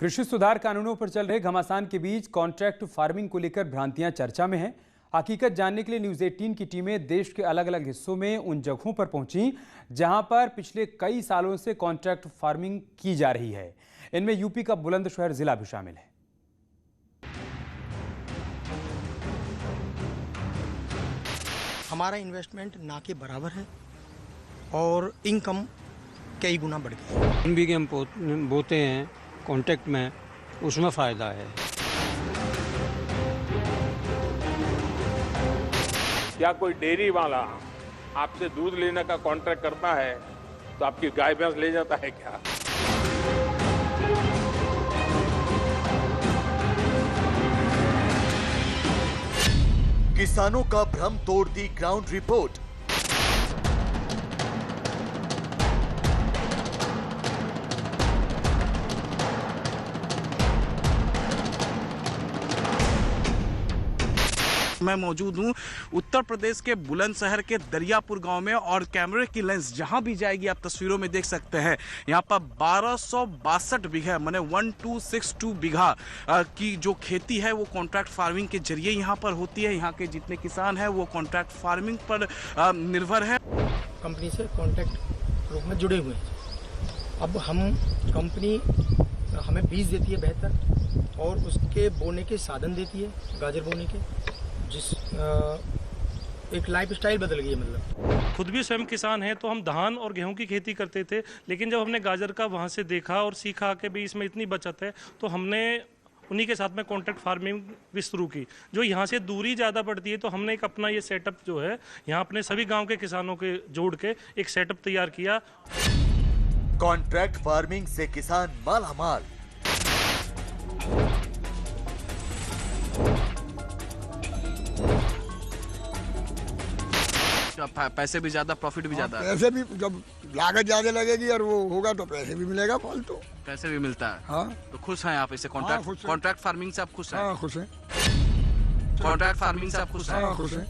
कृषि सुधार कानूनों पर चल रहे घमासान के बीच कॉन्ट्रैक्ट फार्मिंग को लेकर भ्रांतियां चर्चा में हैं। हकीकत जानने के लिए न्यूज़ 18 की टीमें देश के अलग अलग हिस्सों में उन जगहों पर पहुंची जहां पर पिछले कई सालों से कॉन्ट्रैक्ट फार्मिंग की जा रही है। इनमें यूपी का बुलंदशहर जिला भी शामिल है। हमारा इन्वेस्टमेंट ना के बराबर है और इनकम कई गुना बढ़ गई। 3 बीघे हम बोते हैं कॉन्ट्रैक्ट में, उसमें फ़ायदा है। या कोई डेयरी वाला आपसे दूध लेने का कॉन्ट्रैक्ट करता है तो आपकी गाय भैंस ले जाता है क्या? किसानों का भ्रम तोड़ दी ग्राउंड रिपोर्ट। मैं मौजूद हूँ उत्तर प्रदेश के बुलंदशहर के दरियापुर गांव में और कैमरे की लेंस जहां भी जाएगी आप तस्वीरों में देख सकते हैं। यहां पर 1262 बीघा माने 1262 बीघा की जो खेती है वो कॉन्ट्रैक्ट फार्मिंग के जरिए यहां पर होती है। यहां के जितने किसान हैं वो कॉन्ट्रैक्ट फार्मिंग पर निर्भर है। कंपनी से कॉन्ट्रैक्ट रूप में जुड़े हुए हैं। अब हम कंपनी हमें बीज देती है बेहतर और उसके बोने के साधन देती है, गाजर बोने के, जिस एक लाइफ स्टाइल बदल गई है। मतलब खुद भी स्वयं किसान हैं तो हम धान और गेहूं की खेती करते थे, लेकिन जब हमने गाजर का वहां से देखा और सीखा कि भी इसमें इतनी बचत है तो हमने उन्हीं के साथ में कॉन्ट्रैक्ट फार्मिंग भी शुरू की। जो यहाँ से दूरी ज़्यादा पड़ती है तो हमने एक अपना ये सेटअप जो है यहाँ अपने सभी गाँव के किसानों के जोड़ के एक सेटअप तैयार किया। कॉन्ट्रैक्ट फार्मिंग से किसान मालामाल। पैसे भी ज्यादा, प्रॉफिट भी ज्यादा। पैसे भी जब लागत ज्यादा लगेगी और वो होगा तो पैसे भी मिलेगा, फालतू पैसे भी मिलता है। हाँ, तो खुश हैं आप इससे? कॉन्ट्रैक्ट फार्मिंग से आप खुश हैं? हाँ खुश हैं। कॉन्ट्रैक्ट फार्मिंग से आप खुश हैं? हाँ खुश हैं।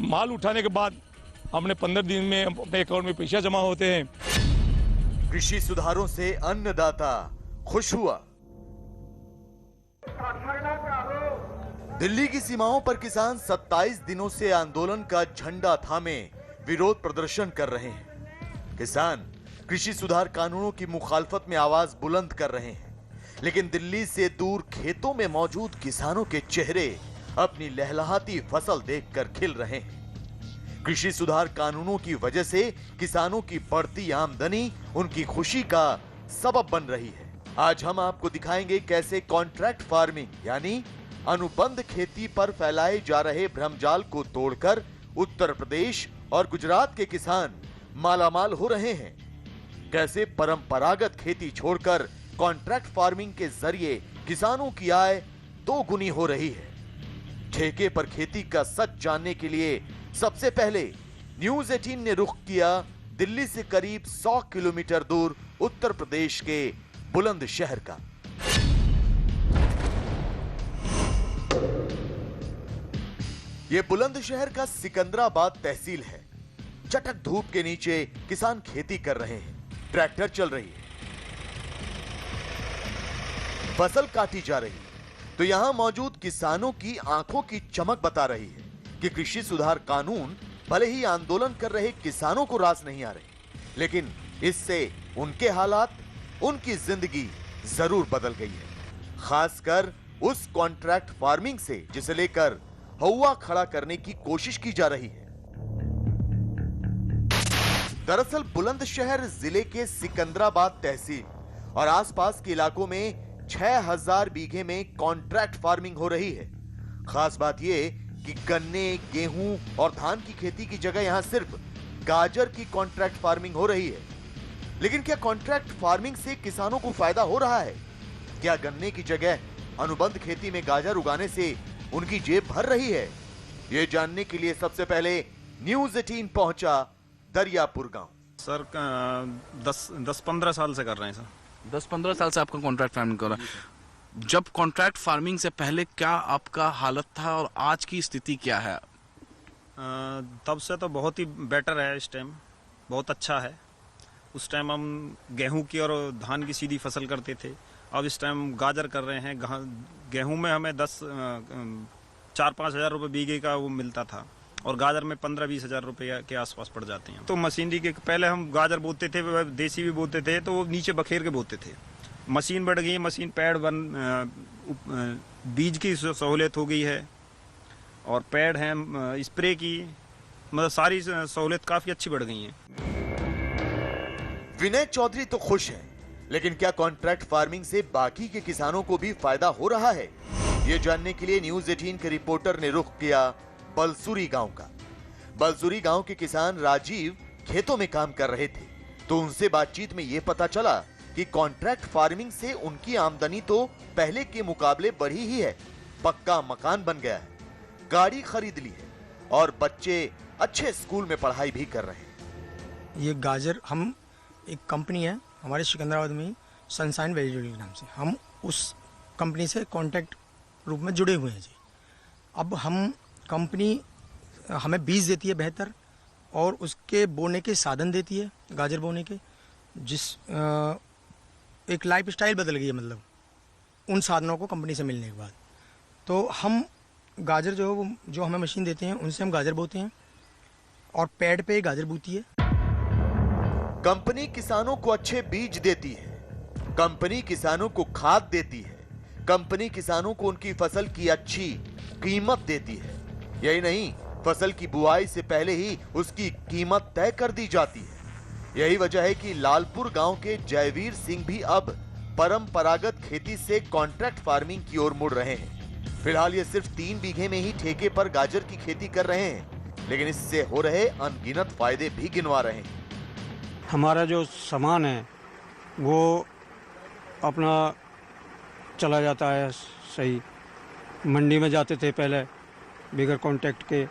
माल उठाने के बाद हमने 15 दिन में अपने अकाउंट में पैसा जमा होते हैं। कृषि सुधारों से अन्नदाता खुश हुआ। दिल्ली की सीमाओं पर किसान 27 दिनों से आंदोलन का झंडा थामे विरोध प्रदर्शन कर रहे हैं। किसान कृषि सुधार कानूनों की मुखालफत में आवाज बुलंद कर रहे हैं, लेकिन दिल्ली से दूर खेतों में मौजूद किसानों के चेहरे अपनी लहलहाती फसल देखकर खिल रहे हैं। कृषि सुधार कानूनों की वजह से किसानों की बढ़ती आमदनी उनकी खुशी का सबब बन रही है। आज हम आपको दिखाएंगे कैसे कॉन्ट्रैक्ट फार्मिंग यानी अनुबंध खेती पर फैलाए जा रहे भ्रमजाल को तोड़कर उत्तर प्रदेश और गुजरात के किसान मालामाल हो रहे हैं। कैसे परंपरागत खेती छोड़कर कॉन्ट्रैक्ट फार्मिंग के जरिए किसानों की आय 2 गुनी हो रही है। ठेके पर खेती का सच जानने के लिए सबसे पहले न्यूज़ 18 ने रुख किया दिल्ली से करीब 100 किलोमीटर दूर उत्तर प्रदेश के बुलंदशहर का। यह बुलंदशहर का सिकंदराबाद तहसील है। चटक धूप के नीचे किसान खेती कर रहे हैं। ट्रैक्टर चल रही है, फसल काटी जा रही है, तो यहां मौजूद किसानों की आंखों की चमक बता रही है कि कृषि सुधार कानून भले ही आंदोलन कर रहे किसानों को रास नहीं आ रहे, लेकिन इससे उनके हालात, उनकी जिंदगी जरूर बदल गई है। खासकर उस कॉन्ट्रैक्ट फार्मिंग से जिसे लेकर हौवा खड़ा करने की कोशिश की जा रही है। दरअसल बुलंदशहर जिले के सिकंदराबाद तहसील और आसपास के इलाकों में 6000 बीघे में कॉन्ट्रैक्ट फार्मिंग हो रही है। खास बात यह कि गन्ने, गेहूं और धान की खेती की जगह यहां सिर्फ गाजर की कॉन्ट्रैक्ट फार्मिंग हो रही है। लेकिन क्या कॉन्ट्रैक्ट फार्मिंग से किसानों को फायदा हो रहा है? क्या गन्ने की जगह अनुबंध खेती में गाजर उगाने से उनकी जेब भर रही है? ये जानने के लिए सबसे पहले न्यूज़ 18 पहुंचा दरियापुर गांव। सर 10-15 साल से कर रहे हैं सर। 10-15 साल से आपका कॉन्ट्रैक्ट फार्मिंग कर रहा है। जब कॉन्ट्रैक्ट फार्मिंग से पहले क्या आपका हालत था और आज की स्थिति क्या है? तब से तो बहुत ही बेटर है, इस टाइम बहुत अच्छा है। उस टाइम हम गेहूं की और धान की सीधी फसल करते थे। अब इस टाइम गाजर कर रहे हैं। गेहूं में हमें 4-5 हज़ार रुपये बीघे का वो मिलता था और गाजर में 15-20 हज़ार रुपये के आसपास पड़ जाते हैं। तो मशीनरी के पहले हम गाजर बोते थे, देसी भी बोते थे, तो वो नीचे बखेर के बोते थे। मशीन बढ़ गई, मशीन पैड बीज की सहूलियत हो गई है और पैड हैं स्प्रे की, मतलब सारी सहूलियत काफ़ी अच्छी बढ़ गई है। विनय चौधरी तो खुश हैं, लेकिन क्या कॉन्ट्रैक्ट फार्मिंग से बाकी के किसानों को भी फायदा हो रहा है? ये जानने के लिए न्यूज 18 के रिपोर्टर ने रुख किया बलसूरी गांव का। बलसूरी गांव के किसान राजीव खेतों में काम कर रहे थे, तो उनसे बातचीत में ये पता चला कि कॉन्ट्रैक्ट फार्मिंग से उनकी आमदनी तो पहले के मुकाबले बढ़ी ही है। पक्का मकान बन गया है, गाड़ी खरीद ली है और बच्चे अच्छे स्कूल में पढ़ाई भी कर रहे हैं। ये गाजर, हम एक कंपनी है हमारे सिकंदराबाद में, सनशाइन वेजिटेबल के नाम से, हम उस कंपनी से कॉन्ट्रैक्ट रूप में जुड़े हुए हैं जी। अब हम कंपनी हमें बीज देती है बेहतर और उसके बोने के साधन देती है, गाजर बोने के, जिस एक लाइफ स्टाइल बदल गई है, मतलब उन साधनों को कंपनी से मिलने के बाद। तो हम गाजर जो हमें मशीन देते हैं उनसे हम गाजर बोते हैं और पैड पे गाजर बोती है। कंपनी किसानों को अच्छे बीज देती है, कंपनी किसानों को खाद देती है, कंपनी किसानों को उनकी फसल की अच्छी कीमत देती है। यही नहीं, फसल की बुआई से पहले ही उसकी कीमत तय कर दी जाती है। यही वजह है कि लालपुर गांव के जयवीर सिंह भी अब परंपरागत खेती से कॉन्ट्रैक्ट फार्मिंग की ओर मुड़ रहे हैं। फिलहाल ये सिर्फ 3 बीघे में ही ठेके पर गाजर की खेती कर रहे हैं, लेकिन इससे हो रहे अनगिनत फायदे भी गिनवा रहे हैं। हमारा जो सामान है वो अपना चला जाता है सही। मंडी में जाते थे पहले बगैर कॉन्टैक्ट के,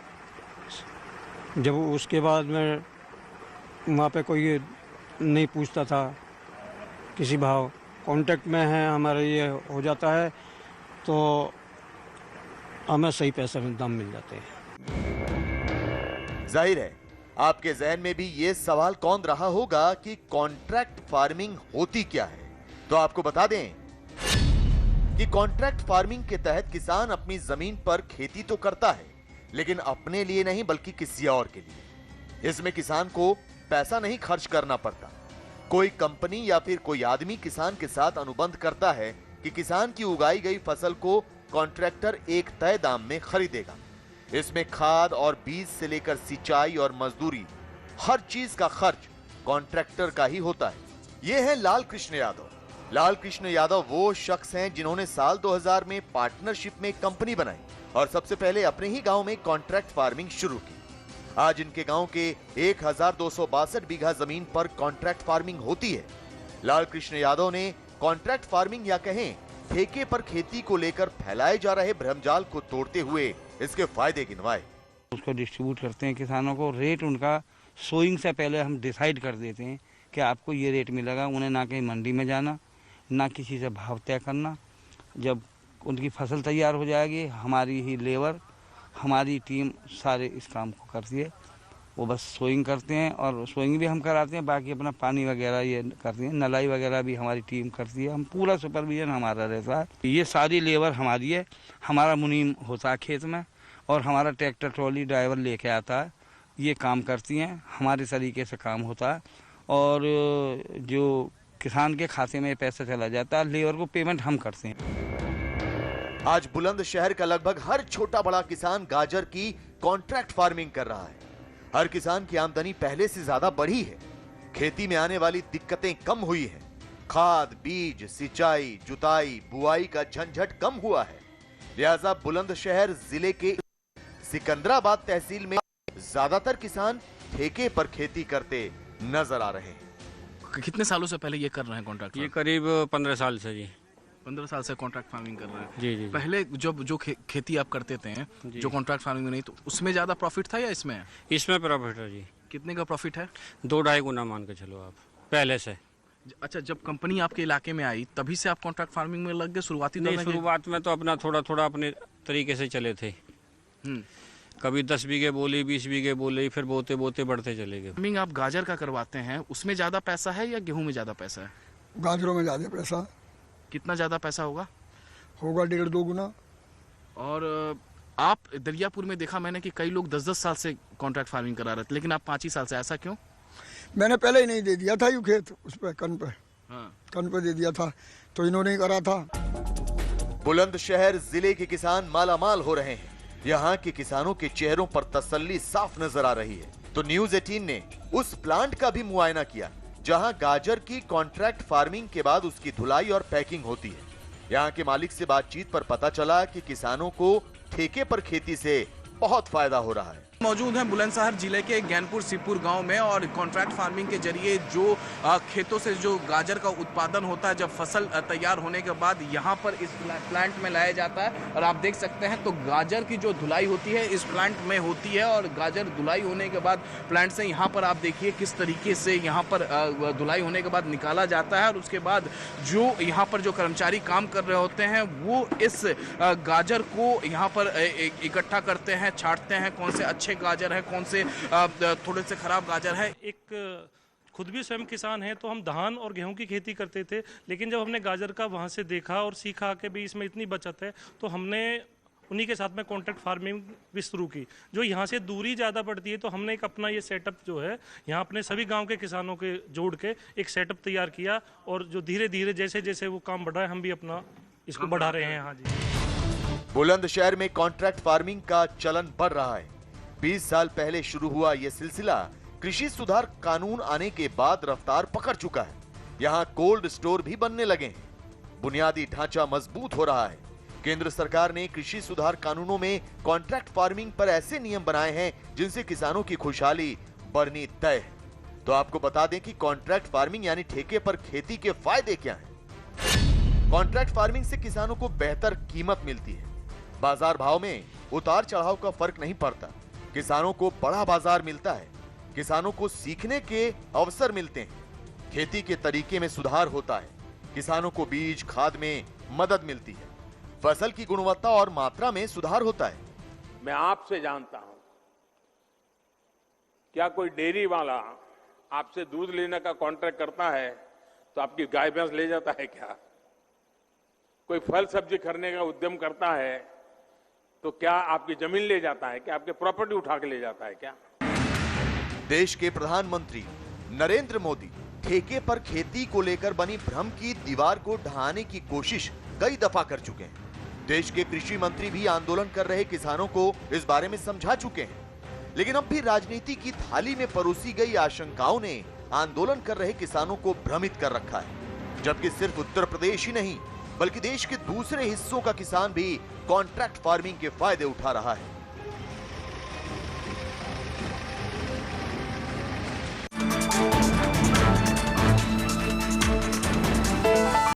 जब उसके बाद में वहाँ पे कोई नहीं पूछता था किसी भाव, कॉन्टैक्ट में है हमारा ये हो जाता है तो हमें सही पैसे में दाम मिल जाते हैं। जाहिर है आपके जहन में भी ये सवाल कौन रहा होगा कि कॉन्ट्रैक्ट फार्मिंग होती क्या है। तो आपको बता दें कि कॉन्ट्रैक्ट फार्मिंग के तहत किसान अपनी जमीन पर खेती तो करता है, लेकिन अपने लिए नहीं बल्कि किसी और के लिए। इसमें किसान को पैसा नहीं खर्च करना पड़ता। कोई कंपनी या फिर कोई आदमी किसान के साथ अनुबंध करता है कि किसान की उगाई गई फसल को कॉन्ट्रैक्टर एक तय दाम में खरीदेगा। इसमें खाद और बीज से लेकर सिंचाई और मजदूरी, हर चीज का खर्च कॉन्ट्रैक्टर का ही होता है। ये है लाल कृष्ण यादव। लाल कृष्ण यादव वो शख्स हैं जिन्होंने साल 2000 में पार्टनरशिप में कंपनी बनाई और सबसे पहले अपने ही गांव में कॉन्ट्रैक्ट फार्मिंग शुरू की। आज इनके गांव के 1262 बीघा जमीन पर कॉन्ट्रैक्ट फार्मिंग होती है। लाल कृष्ण यादव ने कॉन्ट्रैक्ट फार्मिंग या कहें ठेके पर खेती को लेकर फैलाए जा रहे भ्रमजाल को तोड़ते हुए इसके फायदे गिनवाए। उसको डिस्ट्रीब्यूट करते हैं किसानों को, रेट उनका सोइंग से पहले हम डिसाइड कर देते हैं कि आपको ये रेट मिलेगा। उन्हें ना कहीं मंडी में जाना, ना किसी से भाव तय करना। जब उनकी फसल तैयार हो जाएगी, हमारी ही लेबर, हमारी टीम सारे इस काम को करती है। वो बस सोइंग करते हैं और सोइंग भी हम कराते हैं, बाकी अपना पानी वगैरह ये करते हैं, नलाई वगैरह भी हमारी टीम करती है। हम पूरा सुपरविजन हमारा रहता है। ये सारी लेबर हमारी है। हमारा मुनीम होता है खेत में और हमारा ट्रैक्टर ट्रॉली ड्राइवर लेके आता है। ये काम करती हैं, हमारे तरीके से काम होता है और जो किसान के खाते में पैसा चला जाता है, लेबर को पेमेंट हम करते हैं। आज बुलंदशहर का लगभग हर छोटा बड़ा किसान गाजर की कॉन्ट्रैक्ट फार्मिंग कर रहा है। हर किसान की आमदनी पहले से ज्यादा बढ़ी है। खेती में आने वाली दिक्कतें कम हुई हैं। खाद, बीज, सिंचाई, जुताई, बुआई का झंझट कम हुआ है। लिहाजा बुलंदशहर जिले के सिकंदराबाद तहसील में ज्यादातर किसान ठेके पर खेती करते नजर आ रहे हैं। कितने सालों से पहले ये कर रहे हैं कॉन्ट्रैक्ट? ये करीब 15 साल से जी। 15 साल से कॉन्ट्रैक्ट फार्मिंग कर रहे हैं। जी जी। पहले जो खेती आप करते थे, जो कॉन्ट्रैक्ट फार्मिंग में नहीं, तो उसमें ज्यादा प्रॉफिट था या इसमें? इसमें प्रॉफिट है जी। कितने का प्रॉफिट है? 2-2.5 गुना मान के चलो आप पहले से। अच्छा, जब कंपनी आपके इलाके में आई तभी से आप कॉन्ट्रैक्ट फार्मिंग में लग गए? शुरुआती नहीं, शुरुआत में तो अपना थोड़ा थोड़ा अपने तरीके से चले थे, कभी 10 बीघे बोली, 20 बीघे बोली, फिर बोते बोते बढ़ते चले गए। फार्मिंग आप गाजर का करवाते हैं, उसमें ज़्यादा पैसा है या गेहूं में ज़्यादा पैसा है? गाजरों में ज़्यादा पैसा। कितना ज़्यादा पैसा होगा? होगा 1.5-2 गुना। और आप दरियापुर में देखा मैंने कि कई लोग 10-10 साल से कॉन्ट्रैक्ट फार्मिंग करा रहे थे, लेकिन आप 5 ही साल से, ऐसा क्यों? मैंने पहले ही नहीं दे दिया था, यूँ खेत उस पर कन पे, हाँ। कन पे दे दिया था, तो इन्होंने ही करा था। बुलंदशहर जिले के किसान मालामाल हो रहे हैं। यहाँ के किसानों के चेहरों पर तसल्ली साफ नजर आ रही है। तो न्यूज़ 18 ने उस प्लांट का भी मुआयना किया जहाँ गाजर की कॉन्ट्रैक्ट फार्मिंग के बाद उसकी धुलाई और पैकिंग होती है। यहाँ के मालिक से बातचीत पर पता चला कि किसानों को ठेके पर खेती से बहुत फायदा हो रहा है। मौजूद हैं बुलंदशहर जिले के गैनपुर सिपुर गांव में, और कॉन्ट्रैक्ट फार्मिंग के जरिए जो खेतों से जो गाजर का उत्पादन होता है, जब फसल तैयार होने के बाद यहाँ पर इस प्लांट में लाया जाता है। और आप देख सकते हैं तो गाजर की जो धुलाई होती है इस प्लांट में होती है, और गाजर धुलाई होने के बाद प्लांट से यहाँ पर आप देखिए किस तरीके से यहाँ पर धुलाई होने के बाद निकाला जाता है। और उसके बाद जो यहाँ पर जो कर्मचारी काम कर रहे होते हैं वो इस गाजर को यहाँ पर इकट्ठा करते हैं, छांटते हैं कौन से अच्छे गाजर है, कौन से थोड़े से खराब गाजर है। एक खुद भी स्वयं किसान हैं, तो हम धान और गेहूं की खेती करते थे, लेकिन जब हमने गाजर का वहां से देखा और सीखा कि भी इसमें इतनी बचत है, तो हमने उन्हीं के साथ में कॉन्ट्रैक्ट फार्मिंग भी शुरू की। जो यहाँ से दूरी ज़्यादा पड़ती है, तो हमने एक अपना ये सेटअप जो है यहाँ अपने सभी गांव के किसानों के जोड़ के एक सेटअप तैयार किया, और जो धीरे धीरे जैसे जैसे वो काम बढ़ा है हम भी अपना इसको बढ़ा रहे हैं। हाँ जी, बुलंदशहर में कॉन्ट्रैक्ट फार्मिंग का चलन बढ़ रहा है। 20 साल पहले शुरू हुआ यह सिलसिला कृषि सुधार कानून आने के बाद रफ्तार पकड़ चुका है। यहाँ कोल्ड स्टोर भी बनने लगे हैं। बुनियादी ढांचा मजबूत हो रहा है। केंद्र सरकार ने कृषि सुधार कानूनों में कॉन्ट्रैक्ट फार्मिंग पर ऐसे नियम बनाए हैं जिनसे किसानों की खुशहाली बढ़नी तय है। तो आपको बता दें कि कॉन्ट्रैक्ट फार्मिंग यानी ठेके पर खेती के फायदे क्या हैं। कॉन्ट्रैक्ट फार्मिंग से किसानों को बेहतर कीमत मिलती है। बाजार भाव में उतार चढ़ाव का फर्क नहीं पड़ता। किसानों को बड़ा बाजार मिलता है। किसानों को सीखने के अवसर मिलते हैं। खेती के तरीके में सुधार होता है। किसानों को बीज खाद में मदद मिलती है। फसल की गुणवत्ता और मात्रा में सुधार होता है। मैं आपसे जानता हूं, क्या कोई डेयरी वाला आपसे दूध लेने का कॉन्ट्रैक्ट करता है तो आपकी गाय भैंस ले जाता है क्या? कोई फल सब्जी खरीदने का उद्यम करता है तो क्या आपकी जमीन ले जाता है? क्या आपके प्रॉपर्टी उठा के ले जाता है क्या? देश के प्रधानमंत्री नरेंद्र मोदी ठेके पर खेती को लेकर बनी भ्रम की दीवार को ढहाने की कोशिश कई दफा कर चुके हैं। देश के कृषि मंत्री भी आंदोलन कर रहे किसानों को इस बारे में समझा चुके हैं। लेकिन अब भी राजनीति की थाली में परोसी गई आशंकाओं ने आंदोलन कर रहे किसानों को भ्रमित कर रखा है। जबकि सिर्फ उत्तर प्रदेश ही नहीं बल्कि देश के दूसरे हिस्सों का किसान भी कॉन्ट्रैक्ट फार्मिंग के फायदे उठा रहा है।